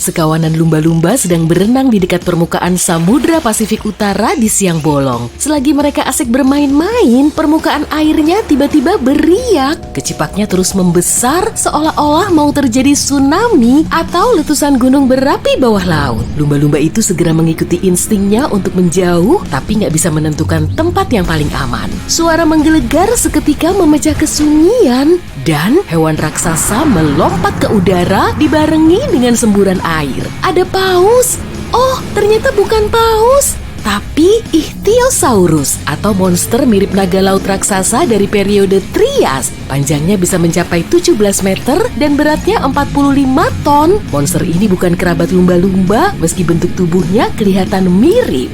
Sekawanan lumba-lumba sedang berenang di dekat permukaan Samudra Pasifik Utara di siang bolong. Selagi mereka asik bermain-main, permukaan airnya tiba-tiba beriak. Kecipaknya terus membesar seolah-olah mau terjadi tsunami atau letusan gunung berapi bawah laut. Lumba-lumba itu segera mengikuti instingnya untuk menjauh, tapi nggak bisa menentukan tempat yang paling aman. Suara menggelegar seketika memecah kesunyian, dan hewan raksasa melompat ke udara dibarengi dengan semburan air. Ada paus. Oh, ternyata bukan paus, tapi Ichthyosaurus atau monster mirip naga laut raksasa dari periode Trias. Panjangnya bisa mencapai 17 meter dan beratnya 45 ton. Monster ini bukan kerabat lumba-lumba meski bentuk tubuhnya kelihatan mirip.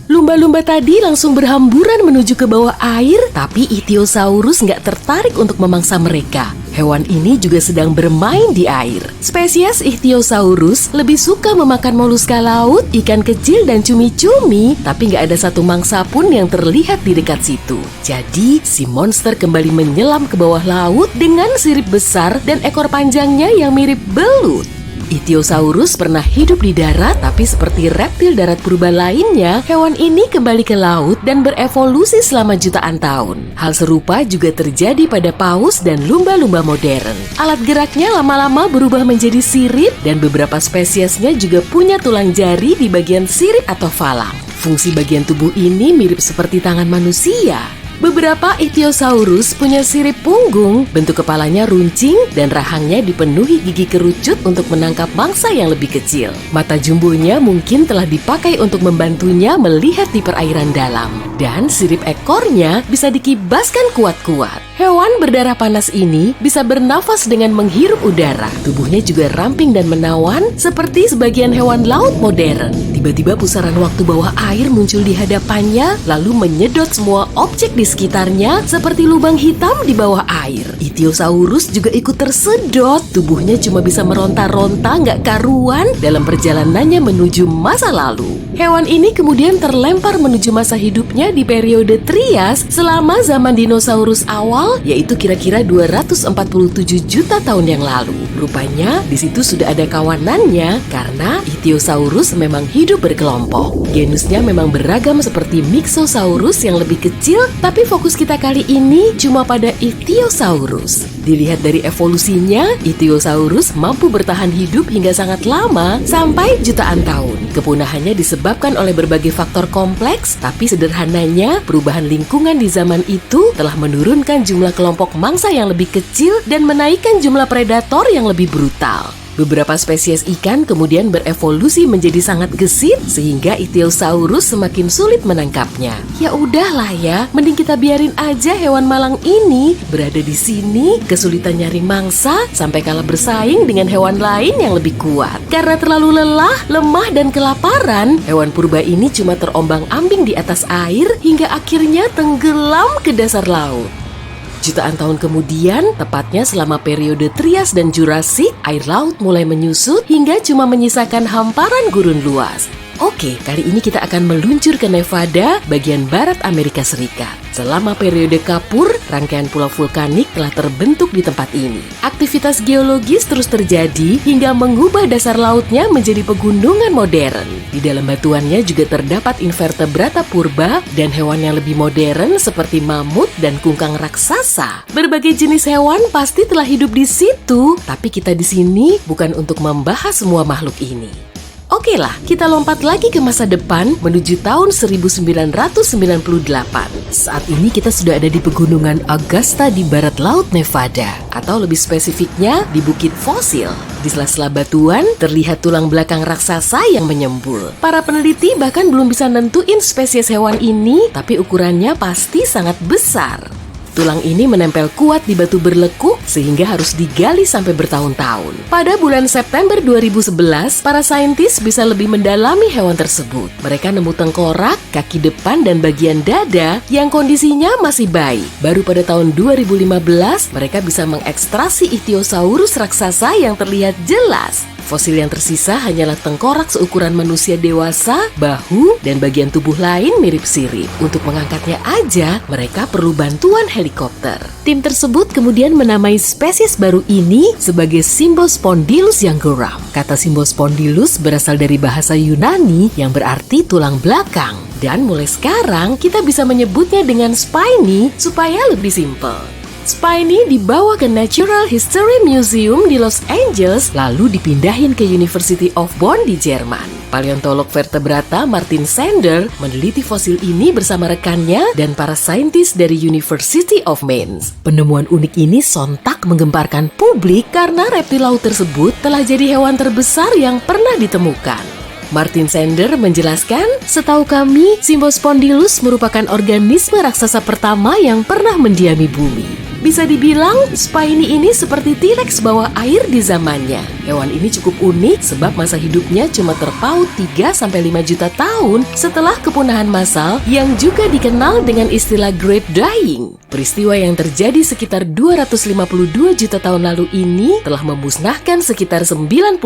Lumba-lumba tadi langsung berhamburan menuju ke bawah air, tapi Ichthyosaurus nggak tertarik untuk memangsa mereka. Hewan ini juga sedang bermain di air. Spesies Ichthyosaurus lebih suka memakan moluska laut, ikan kecil dan cumi-cumi, tapi nggak ada satu mangsa pun yang terlihat di dekat situ. Jadi, si monster kembali menyelam ke bawah laut dengan sirip besar dan ekor panjangnya yang mirip belut. Ichthyosaurus pernah hidup di darat, tapi seperti reptil darat purba lainnya, hewan ini kembali ke laut dan berevolusi selama jutaan tahun. Hal serupa juga terjadi pada paus dan lumba-lumba modern. Alat geraknya lama-lama berubah menjadi sirip dan beberapa spesiesnya juga punya tulang jari di bagian sirip atau falang. Fungsi bagian tubuh ini mirip seperti tangan manusia. Beberapa Ichthyosaurus punya sirip punggung, bentuk kepalanya runcing, dan rahangnya dipenuhi gigi kerucut untuk menangkap mangsa yang lebih kecil. Mata jumbonya mungkin telah dipakai untuk membantunya melihat di perairan dalam. Dan sirip ekornya bisa dikibaskan kuat-kuat. Hewan berdarah panas ini bisa bernafas dengan menghirup udara. Tubuhnya juga ramping dan menawan seperti sebagian hewan laut modern. Tiba-tiba pusaran waktu bawah air muncul di hadapannya, lalu menyedot semua objek di sekitarnya seperti lubang hitam di bawah air. Ichthyosaurus juga ikut tersedot. Tubuhnya cuma bisa meronta-ronta nggak karuan dalam perjalanannya menuju masa lalu. Hewan ini kemudian terlempar menuju masa hidupnya di periode Trias selama zaman dinosaurus awal, yaitu kira-kira 247 juta tahun yang lalu. Rupanya di situ sudah ada kawanannya karena Ichthyosaurus memang hidup berkelompok. Genusnya memang beragam seperti Mixosaurus yang lebih kecil, tapi fokus kita kali ini cuma pada Ichthyosaurus. Dilihat dari evolusinya, Ichthyosaurus mampu bertahan hidup hingga sangat lama, sampai jutaan tahun. Kepunahannya disebabkan oleh berbagai faktor kompleks, tapi sederhananya, perubahan lingkungan di zaman itu telah menurunkan jumlah kelompok mangsa yang lebih kecil dan menaikkan jumlah predator yang lebih brutal. Beberapa spesies ikan kemudian berevolusi menjadi sangat gesit sehingga Ichthyosaurus semakin sulit menangkapnya. Ya udahlah ya, mending kita biarin aja hewan malang ini berada di sini, kesulitan nyari mangsa sampai kalah bersaing dengan hewan lain yang lebih kuat. Karena terlalu lelah, lemah dan kelaparan, hewan purba ini cuma terombang-ambing di atas air hingga akhirnya tenggelam ke dasar laut. Jutaan tahun kemudian, tepatnya selama periode Trias dan Jurassic, air laut mulai menyusut hingga cuma menyisakan hamparan gurun luas. Oke, kali ini kita akan meluncur ke Nevada, bagian barat Amerika Serikat. Selama periode Kapur, rangkaian pulau vulkanik telah terbentuk di tempat ini. Aktivitas geologis terus terjadi hingga mengubah dasar lautnya menjadi pegunungan modern. Di dalam batuannya juga terdapat invertebrata purba dan hewan yang lebih modern seperti mamut dan kungkang raksasa. Berbagai jenis hewan pasti telah hidup di situ, tapi kita di sini bukan untuk membahas semua makhluk ini. Oke lah, kita lompat lagi ke masa depan menuju tahun 1998. Saat ini kita sudah ada di pegunungan Augusta di barat laut Nevada, atau lebih spesifiknya di Bukit Fosil. Di sela-sela batuan terlihat tulang belakang raksasa yang menyembul. Para peneliti bahkan belum bisa nentuin spesies hewan ini, tapi ukurannya pasti sangat besar. Tulang ini menempel kuat di batu berlekuk sehingga harus digali sampai bertahun-tahun. Pada bulan September 2011, para saintis bisa lebih mendalami hewan tersebut. Mereka nemu tengkorak, kaki depan, dan bagian dada yang kondisinya masih baik. Baru pada tahun 2015, mereka bisa mengekstrasi Ichthyosaurus raksasa yang terlihat jelas. Fosil yang tersisa hanyalah tengkorak seukuran manusia dewasa, bahu, dan bagian tubuh lain mirip sirip. Untuk mengangkatnya aja, mereka perlu bantuan helikopter. Tim tersebut kemudian menamai spesies baru ini sebagai Symbospondylus yang geram. Kata Symbospondylus berasal dari bahasa Yunani yang berarti tulang belakang. Dan mulai sekarang kita bisa menyebutnya dengan Spiny supaya lebih simpel. Spiny dibawa ke Natural History Museum di Los Angeles lalu dipindahin ke University of Bonn di Jerman. Paleontolog vertebrata Martin Sander meneliti fosil ini bersama rekannya dan para saintis dari University of Mainz. Penemuan unik ini sontak menggemparkan publik karena reptil laut tersebut telah jadi hewan terbesar yang pernah ditemukan. Martin Sander menjelaskan, setahu kami, Symbospondylus merupakan organisme raksasa pertama yang pernah mendiami bumi. Bisa dibilang, Spiny ini seperti T-Rex bawah air di zamannya. Hewan ini cukup unik sebab masa hidupnya cuma terpaut 3-5 juta tahun setelah kepunahan massal yang juga dikenal dengan istilah Great Dying. Peristiwa yang terjadi sekitar 252 juta tahun lalu ini telah memusnahkan sekitar 90%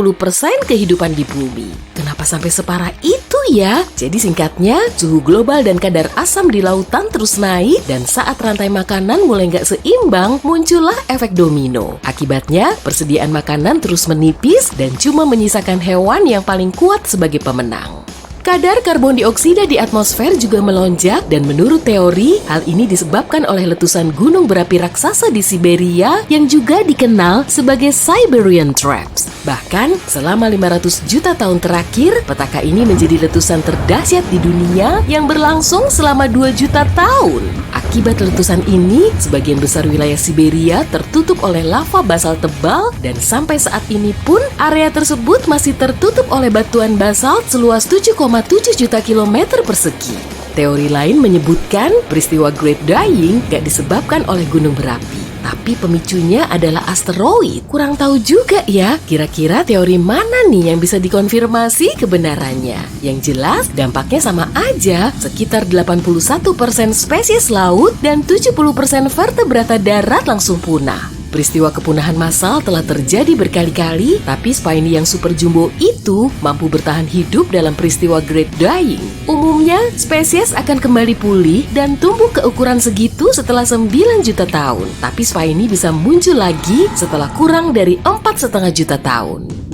kehidupan di bumi. Kenapa sampai separah itu ya? Jadi singkatnya, suhu global dan kadar asam di lautan terus naik dan saat rantai makanan mulai nggak seimbang, muncullah efek domino. Akibatnya, persediaan makanan terus menipis dan cuma menyisakan hewan yang paling kuat sebagai pemenang. Kadar karbon dioksida di atmosfer juga melonjak dan menurut teori, hal ini disebabkan oleh letusan gunung berapi raksasa di Siberia yang juga dikenal sebagai Siberian Traps. Bahkan, selama 500 juta tahun terakhir, petaka ini menjadi letusan terdahsyat di dunia yang berlangsung selama 2 juta tahun. Akibat letusan ini, sebagian besar wilayah Siberia tertutup oleh lava basal tebal dan sampai saat ini pun area tersebut masih tertutup oleh batuan basalt seluas 7,7 juta kilometer persegi. Teori lain menyebutkan peristiwa Great Dying gak disebabkan oleh gunung berapi, tapi pemicunya adalah asteroid. Kurang tahu juga ya, kira-kira teori mana nih yang bisa dikonfirmasi kebenarannya. Yang jelas, dampaknya sama aja, sekitar 81% spesies laut dan 70% vertebrata darat langsung punah. Peristiwa kepunahan massal telah terjadi berkali-kali, tapi Spiny yang super jumbo itu mampu bertahan hidup dalam peristiwa Great Dying. Umumnya, spesies akan kembali pulih dan tumbuh ke ukuran segitu setelah 9 juta tahun. Tapi Spiny bisa muncul lagi setelah kurang dari 4,5 juta tahun.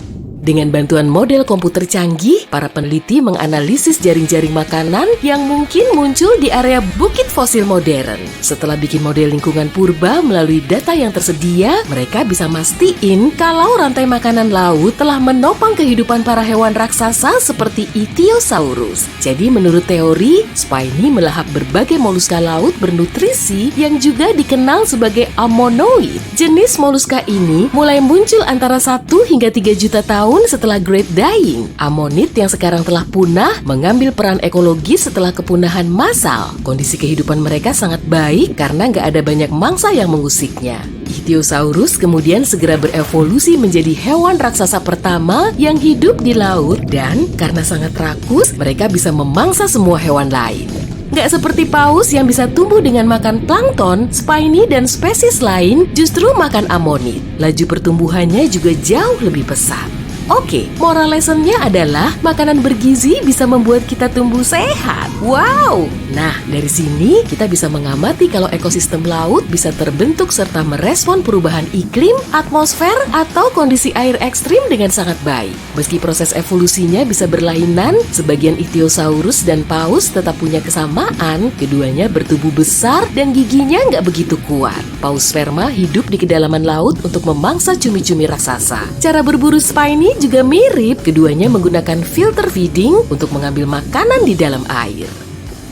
Dengan bantuan model komputer canggih, para peneliti menganalisis jaring-jaring makanan yang mungkin muncul di area bukit fosil modern. Setelah bikin model lingkungan purba melalui data yang tersedia, mereka bisa mastiin kalau rantai makanan laut telah menopang kehidupan para hewan raksasa seperti Ichthyosaurus. Jadi menurut teori, Spiny melahap berbagai moluska laut bernutrisi yang juga dikenal sebagai ammonoid. Jenis moluska ini mulai muncul antara 1 hingga 3 juta tahun setelah Great Dying. Ammonid yang sekarang telah punah mengambil peran ekologis setelah kepunahan massal. Kondisi kehidupan mereka sangat baik karena nggak ada banyak mangsa yang mengusiknya. Ichthyosaurus kemudian segera berevolusi menjadi hewan raksasa pertama yang hidup di laut dan karena sangat rakus, mereka bisa memangsa semua hewan lain. Nggak seperti paus yang bisa tumbuh dengan makan plankton, Spiny dan spesies lain justru makan ammonid. Laju pertumbuhannya juga jauh lebih pesat. Oke, moral lessonnya adalah makanan bergizi bisa membuat kita tumbuh sehat. Wow! Nah, dari sini kita bisa mengamati kalau ekosistem laut bisa terbentuk serta merespon perubahan iklim, atmosfer, atau kondisi air ekstrim dengan sangat baik. Meski proses evolusinya bisa berlainan, sebagian Ichthyosaurus dan paus tetap punya kesamaan, keduanya bertubuh besar dan giginya nggak begitu kuat. Paus sperma hidup di kedalaman laut untuk memangsa cumi-cumi raksasa. Cara berburu Spiny juga mirip, keduanya menggunakan filter feeding untuk mengambil makanan di dalam air.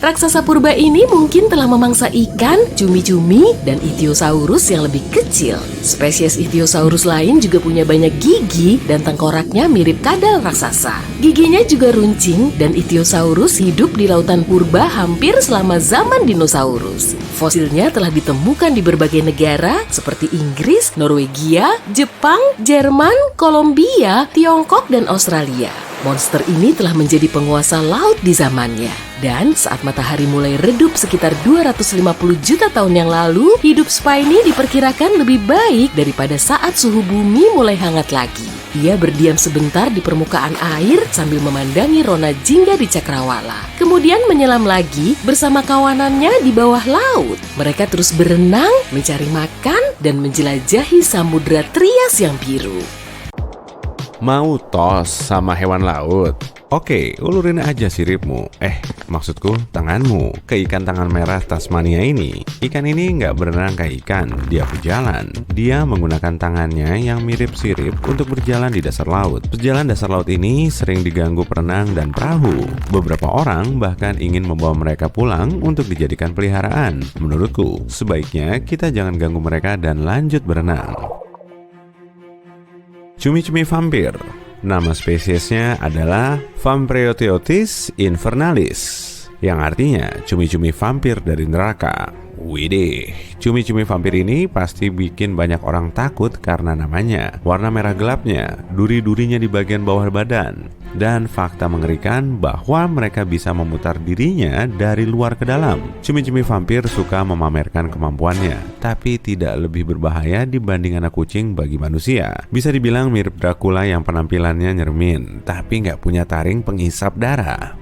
Raksasa purba ini mungkin telah memangsa ikan, cumi-cumi, dan Ichthyosaurus yang lebih kecil. Spesies Ichthyosaurus lain juga punya banyak gigi dan tengkoraknya mirip kadal raksasa. Giginya juga runcing dan Ichthyosaurus hidup di lautan purba hampir selama zaman dinosaurus. Fosilnya telah ditemukan di berbagai negara seperti Inggris, Norwegia, Jepang, Jerman, Kolombia, Tiongkok, dan Australia. Monster ini telah menjadi penguasa laut di zamannya. Dan saat matahari mulai redup sekitar 250 juta tahun yang lalu, hidup Spiny diperkirakan lebih baik daripada saat suhu bumi mulai hangat lagi. Ia berdiam sebentar di permukaan air sambil memandangi Rona Jingga di Cakrawala. Kemudian menyelam lagi bersama kawanannya di bawah laut. Mereka terus berenang, mencari makan, dan menjelajahi samudra Trias yang biru. Mau tos sama hewan laut? Oke, ulurin aja siripmu. Maksudku tanganmu ke ikan tangan merah Tasmania ini. Ikan ini nggak berenang kayak ikan, dia berjalan. Dia menggunakan tangannya yang mirip sirip untuk berjalan di dasar laut. Pejalan dasar laut ini sering diganggu perenang dan perahu. Beberapa orang bahkan ingin membawa mereka pulang untuk dijadikan peliharaan. Menurutku, sebaiknya kita jangan ganggu mereka dan lanjut berenang. Cumi-cumi vampir. Nama spesiesnya adalah Vampreotheotis invernalis, yang artinya cumi-cumi vampir dari neraka. Widih, cumi-cumi vampir ini pasti bikin banyak orang takut karena namanya. Warna merah gelapnya, duri-durinya di bagian bawah badan, dan fakta mengerikan bahwa mereka bisa memutar dirinya dari luar ke dalam. Cumi-cumi vampir suka memamerkan kemampuannya, tapi tidak lebih berbahaya dibanding anak kucing bagi manusia. Bisa dibilang mirip Dracula yang penampilannya nyermin, tapi nggak punya taring penghisap darah.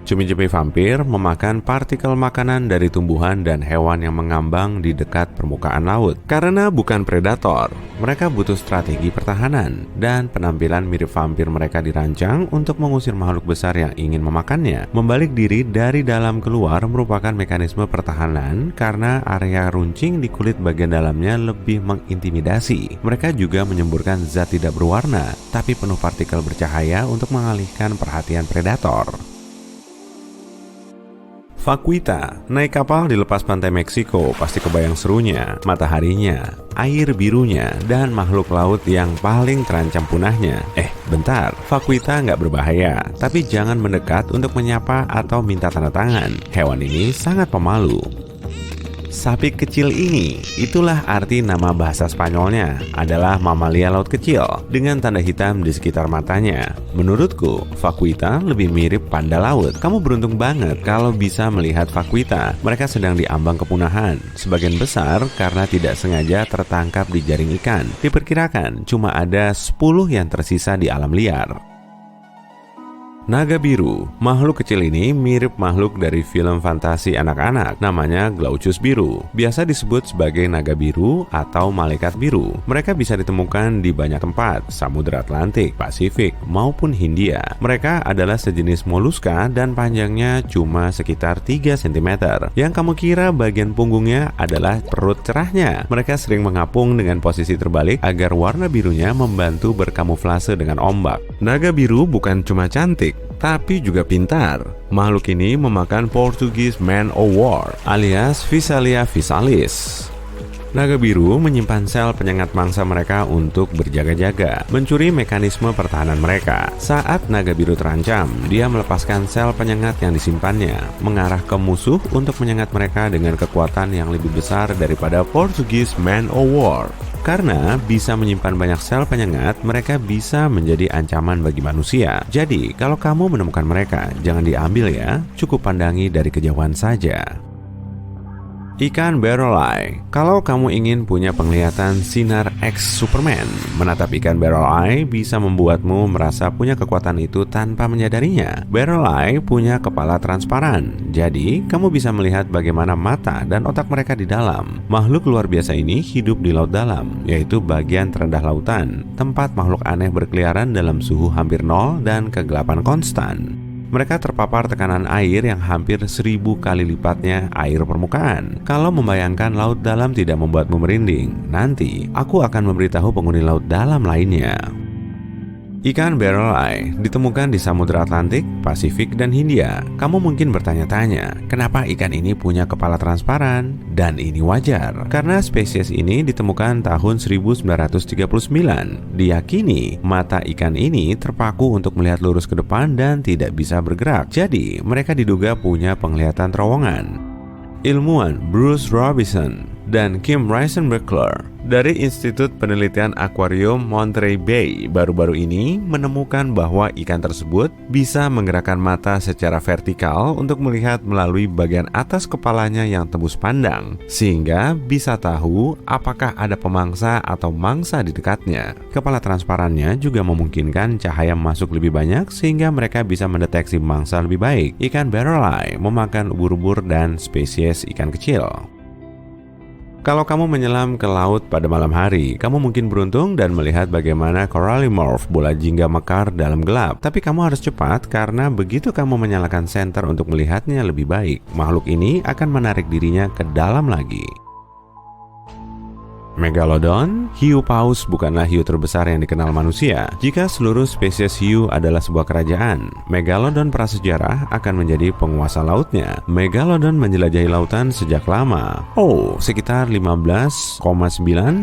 Cumi-cumi vampir memakan partikel makanan dari tumbuhan dan hewan yang mengambang di dekat permukaan laut. Karena bukan predator, mereka butuh strategi pertahanan, dan penampilan mirip vampir mereka dirancang untuk mengusir makhluk besar yang ingin memakannya. Membalik diri dari dalam keluar merupakan mekanisme pertahanan karena area runcing di kulit bagian dalamnya lebih mengintimidasi. Mereka juga menyemburkan zat tidak berwarna, tapi penuh partikel bercahaya untuk mengalihkan perhatian predator. Vaquita, naik kapal di lepas pantai Meksiko, pasti kebayang serunya, mataharinya, air birunya, dan makhluk laut yang paling terancam punahnya. Bentar, Vaquita nggak berbahaya, tapi jangan mendekat untuk menyapa atau minta tanda tangan. Hewan ini sangat pemalu. Sapi kecil ini, itulah arti nama bahasa Spanyolnya, adalah mamalia laut kecil dengan tanda hitam di sekitar matanya. Menurutku, Vaquita lebih mirip panda laut. Kamu beruntung banget kalau bisa melihat Vaquita. Mereka sedang diambang kepunahan, sebagian besar karena tidak sengaja tertangkap di jaring ikan. Diperkirakan cuma ada 10 yang tersisa di alam liar. Naga biru, makhluk kecil ini mirip makhluk dari film fantasi anak-anak, namanya Glaucus biru. Biasa disebut sebagai naga biru atau malaikat biru. Mereka bisa ditemukan di banyak tempat, Samudra Atlantik, Pasifik, maupun Hindia. Mereka adalah sejenis moluska dan panjangnya cuma sekitar 3 cm. Yang kamu kira bagian punggungnya adalah perut cerahnya. Mereka sering mengapung dengan posisi terbalik agar warna birunya membantu berkamuflase dengan ombak. Naga biru bukan cuma cantik, tapi juga pintar. Makhluk ini memakan Portuguese Man o' War alias Physalia physalis. Naga biru menyimpan sel penyengat mangsa mereka untuk berjaga-jaga, mencuri mekanisme pertahanan mereka. Saat naga biru terancam, dia melepaskan sel penyengat yang disimpannya, mengarah ke musuh untuk menyengat mereka dengan kekuatan yang lebih besar daripada Portuguese Man o' War. Karena bisa menyimpan banyak sel penyengat, mereka bisa menjadi ancaman bagi manusia. Jadi, kalau kamu menemukan mereka, jangan diambil ya, cukup pandangi dari kejauhan saja. Ikan barrel eye. Kalau kamu ingin punya penglihatan sinar X Superman, menatap ikan barrel eye bisa membuatmu merasa punya kekuatan itu tanpa menyadarinya. Barrel eye punya kepala transparan, jadi kamu bisa melihat bagaimana mata dan otak mereka di dalam. Makhluk luar biasa ini hidup di laut dalam, yaitu bagian terendah lautan, tempat makhluk aneh berkeliaran dalam suhu hampir nol dan kegelapan konstan. Mereka terpapar tekanan air yang hampir 1000 kali lipatnya air permukaan. Kalau membayangkan laut dalam tidak membuatmu merinding, nanti aku akan memberitahu penghuni laut dalam lainnya. Ikan barrel eye ditemukan di Samudra Atlantik, Pasifik, dan Hindia. Kamu mungkin bertanya-tanya, kenapa ikan ini punya kepala transparan? Dan ini wajar, karena spesies ini ditemukan tahun 1939. Diyakini, mata ikan ini terpaku untuk melihat lurus ke depan dan tidak bisa bergerak. Jadi, mereka diduga punya penglihatan terowongan. Ilmuwan Bruce Robinson dan Kim Reisenbeckler Dari Institut Penelitian Akuarium Monterey Bay baru-baru ini menemukan bahwa ikan tersebut bisa menggerakkan mata secara vertikal untuk melihat melalui bagian atas kepalanya yang tembus pandang, sehingga bisa tahu apakah ada pemangsa atau mangsa di dekatnya. Kepala transparannya juga memungkinkan cahaya masuk lebih banyak sehingga mereka bisa mendeteksi mangsa lebih baik. Ikan barrel eye memakan ubur-ubur dan spesies ikan kecil. Kalau kamu menyelam ke laut pada malam hari, kamu mungkin beruntung dan melihat bagaimana corallimorph bola jingga mekar dalam gelap. Tapi kamu harus cepat karena begitu kamu menyalakan senter untuk melihatnya lebih baik, makhluk ini akan menarik dirinya ke dalam lagi. Megalodon, hiu paus bukanlah hiu terbesar yang dikenal manusia. Jika seluruh spesies hiu adalah sebuah kerajaan, Megalodon prasejarah akan menjadi penguasa lautnya. Megalodon menjelajahi lautan sejak lama. Sekitar 15,9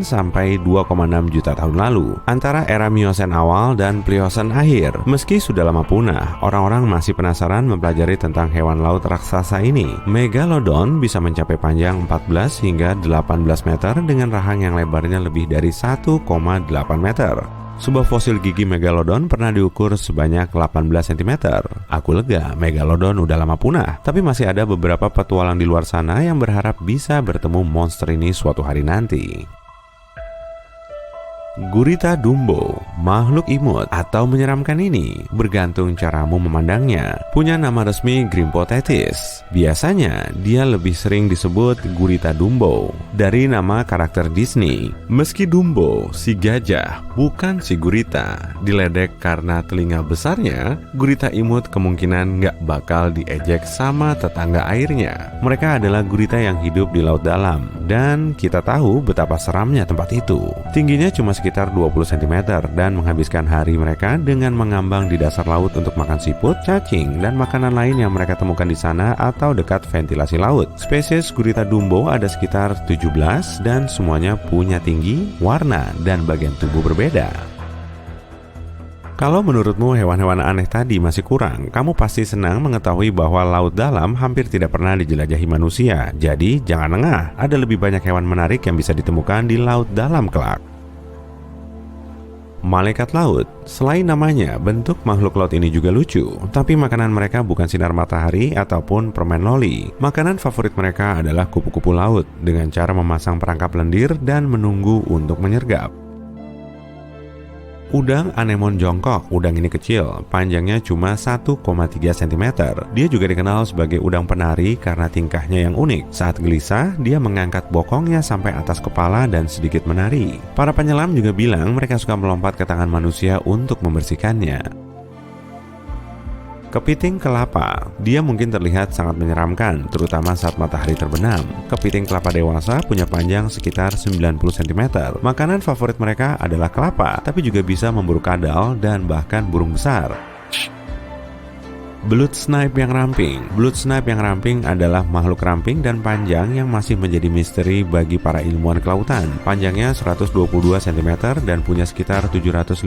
sampai 2,6 juta tahun lalu, antara era Miosen awal dan Pliosen akhir. Meski sudah lama punah, orang-orang masih penasaran mempelajari tentang hewan laut raksasa ini. Megalodon bisa mencapai panjang 14 hingga 18 meter dengan rahang yang lebarnya lebih dari 1,8 meter. Sebuah fosil gigi Megalodon pernah diukur sebanyak 18 cm. Aku lega, Megalodon udah lama punah, tapi masih ada beberapa petualang di luar sana yang berharap bisa bertemu monster ini suatu hari nanti. Gurita Dumbo, makhluk imut atau menyeramkan ini bergantung caramu memandangnya. Punya nama resmi Grimpotetis. Biasanya dia lebih sering disebut Gurita Dumbo dari nama karakter Disney. Meski Dumbo, si gajah, bukan si gurita, diledek karena telinga besarnya, gurita imut kemungkinan nggak bakal diejek sama tetangga airnya. Mereka adalah gurita yang hidup di laut dalam, dan kita tahu betapa seramnya tempat itu. Tingginya cuma sekitar 20 cm dan menghabiskan hari mereka dengan mengambang di dasar laut untuk makan siput, cacing, dan makanan lain yang mereka temukan di sana atau dekat ventilasi laut. Spesies Gurita Dumbo ada sekitar 17 dan semuanya punya tinggi, warna, dan bagian tubuh berbeda. Kalau menurutmu hewan-hewan aneh tadi masih kurang, kamu pasti senang mengetahui bahwa laut dalam hampir tidak pernah dijelajahi manusia. Jadi jangan lengah, ada lebih banyak hewan menarik yang bisa ditemukan di laut dalam kelak. Malaikat laut. Selain namanya, bentuk makhluk laut ini juga lucu. Tapi makanan mereka bukan sinar matahari ataupun permen loli. Makanan favorit mereka adalah kupu-kupu laut dengan cara memasang perangkap lendir dan menunggu untuk menyergap. Udang anemon jongkok. Udang ini kecil, panjangnya cuma 1,3 cm. Dia juga dikenal sebagai udang penari karena tingkahnya yang unik. Saat gelisah, dia mengangkat bokongnya sampai atas kepala dan sedikit menari. Para penyelam juga bilang mereka suka melompat ke tangan manusia untuk membersihkannya. Kepiting kelapa. Dia mungkin terlihat sangat menyeramkan, terutama saat matahari terbenam. Kepiting kelapa dewasa punya panjang sekitar 90 cm. Makanan favorit mereka adalah kelapa, tapi juga bisa memburu kadal dan bahkan burung besar. Belut snipe yang ramping. Belut snipe yang ramping adalah makhluk ramping dan panjang yang masih menjadi misteri bagi para ilmuwan kelautan. Panjangnya 122 cm dan punya sekitar 750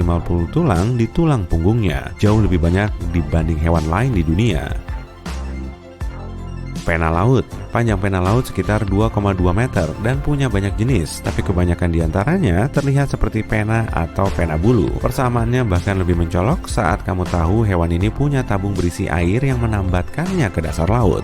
tulang di tulang punggungnya. Jauh lebih banyak dibanding hewan lain di dunia. Pena laut. Panjang pena laut sekitar 2,2 meter dan punya banyak jenis, tapi kebanyakan diantaranya terlihat seperti pena atau pena bulu. Persamaannya bahkan lebih mencolok saat kamu tahu hewan ini punya tabung berisi air yang menambatkannya ke dasar laut.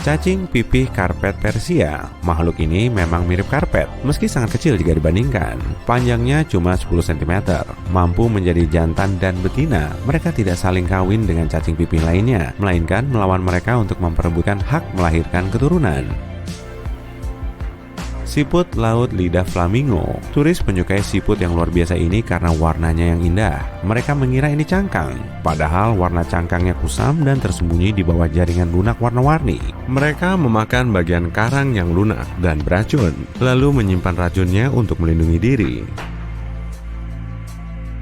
Cacing pipih karpet Persia. Makhluk ini memang mirip karpet, meski sangat kecil jika dibandingkan. Panjangnya cuma 10 cm, mampu menjadi jantan dan betina. Mereka tidak saling kawin dengan cacing pipih lainnya, melainkan melawan mereka untuk memperebutkan hak melahirkan keturunan. Siput laut lidah flamingo. Turis menyukai siput yang luar biasa ini karena warnanya yang indah. Mereka mengira ini cangkang, padahal warna cangkangnya kusam dan tersembunyi di bawah jaringan lunak warna-warni. Mereka memakan bagian karang yang lunak dan beracun, lalu menyimpan racunnya untuk melindungi diri.